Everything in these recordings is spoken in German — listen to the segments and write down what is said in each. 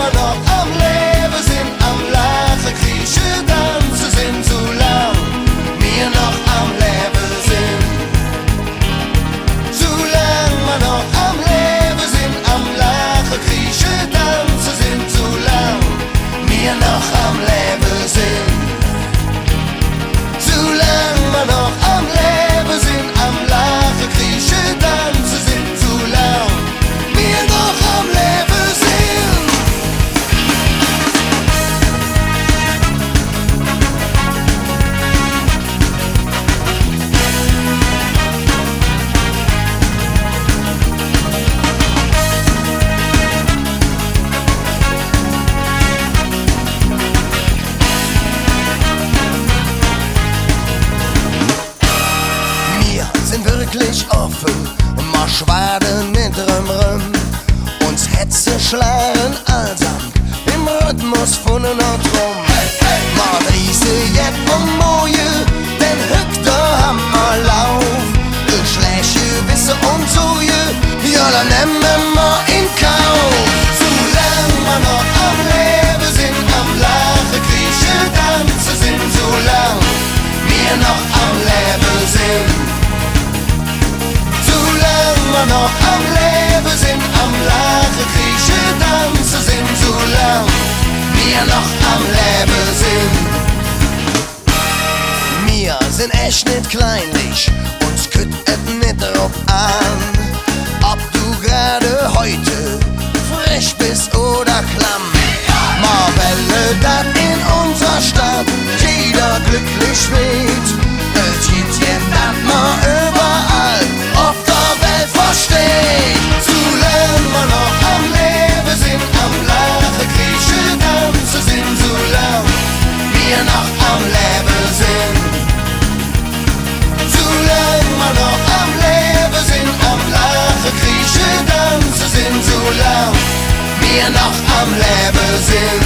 wir noch am Leben sind, am Lachen, Kriechen, Tanzen sind, solange wir noch am Leben sind. Solange wir noch am Leben sind, am Lachen, Kriechen, Tanzen sind, solange wir noch am Leben sind. Solange wir noch am Leben sind, am Lachen, Kriechen, Tanzen sind, solange wir noch am Leben sind. Wir sind wirklich offen, mal schwaden nicht rum. Uns Hetze schlagen allsam im Rhythmus von und rum. Mal riese jetzt Moje, den Hüchter haben wir Lauf. Schlechte Wisse und Soje, ja dann nehmen wir in Kauf. Solange wir noch am Leben sind, am Lachen, Kriechen, Tanzen sind, solange wir noch am Leben sind. Solange wir noch am Leben sind, am Lachen, Kriechen, Tanzen sind, solange wir noch am Leben sind. Wir sind echt nicht kleinlich, uns kütt et nicht drauf an, ob du gerade heute frisch bist oder klamm. Mal Welle, dat in unserer Stadt jeder glücklich wird. Es gibt jetzt dat mal überall auf der Welt versteht. Solange wir noch am Leben sind, am Lachen, Kriechen, Tanzen sind, solange wir noch am Leben sind. Solange wir noch am Leben sind, am Lachen, Kriechen, Tanzen sind, solange wir noch am Leben sind.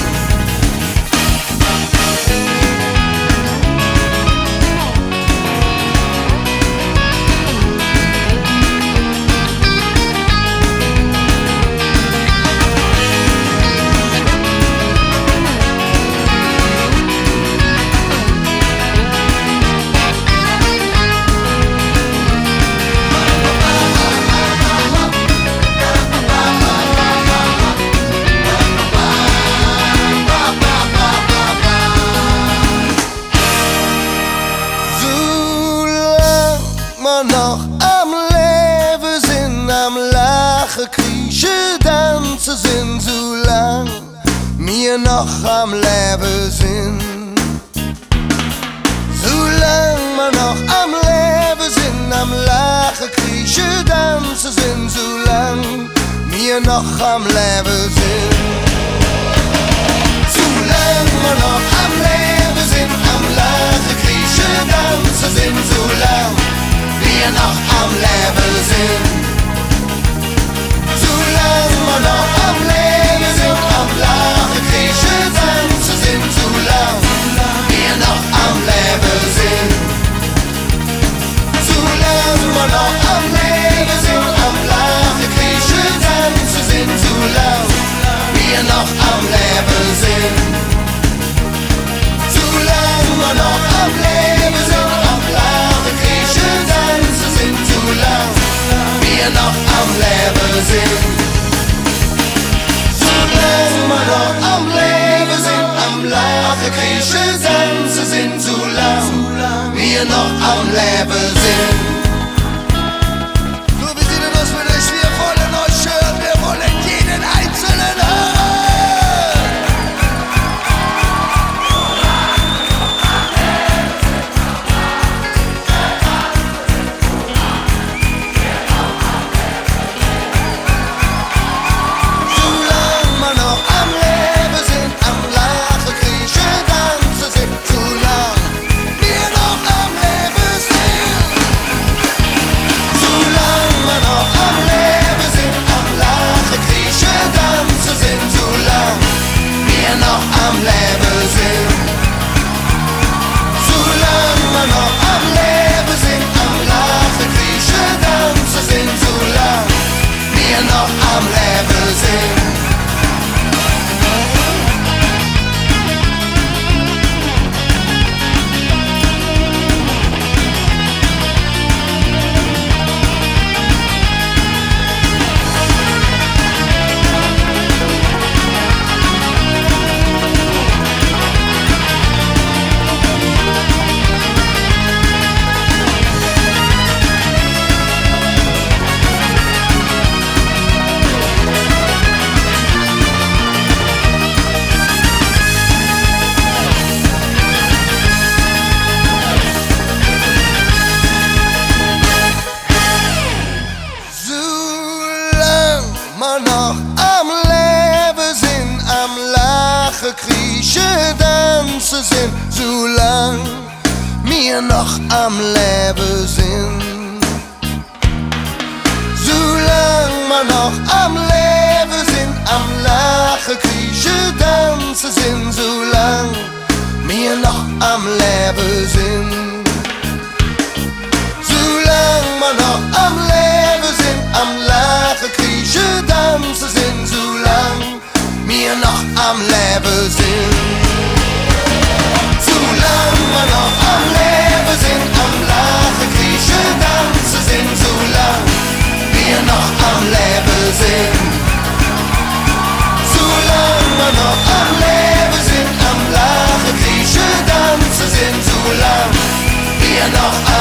Noch am Leben sind, am Lachen, Kriechen, Tanzen sind, solange wir noch am Leben sind. Solange wir noch am Leben sind, am Lachen, Kriechen, Tanzen sind, solange wir noch am Leben sind. Solange wir noch am Leben sind, am Lachen, Kriechen, Tanzen sind, solange wir noch am Leben sind. Solange wir noch am Leben sind, am Lachen, Kriechen, Tanzen sind, solange wir noch am Leben sind. Solange wir noch am Leben sind, am Lachen, Kriechen, Tanzen sind, solange wir noch am Leben sind. Solange wir noch am Leben sind, am Lachen, Kriechen, Tanzen sind, solange wir noch am Leben sind. Solange wir noch am Leben sind, am Lachen, Kriechen, Tanzen sind, solange wir noch am Leben sind. So, wie sieht denn das mit euch? Wir wollen euch hören, wir wollen jeden Einzelnen hören. Lachen, Kriechen, Tanzen sind, solang wir noch am Leben sind. Solang wir noch am Leben sind, am Lachen, Kriechen, Tanzen sind, solang wir noch am Leben sind. Solang wir noch am Leben sind, am Lachen, Kriechen, Tanzen sind, solang wir noch am Leben sind. Solang wir noch am Leben sind, am Lachen, Kriechen, Tanzen sind, solang wir noch am Leben sind. Solang wir noch am Leben sind, am Lachen, Kriechen, Tanzen sind, solang wir noch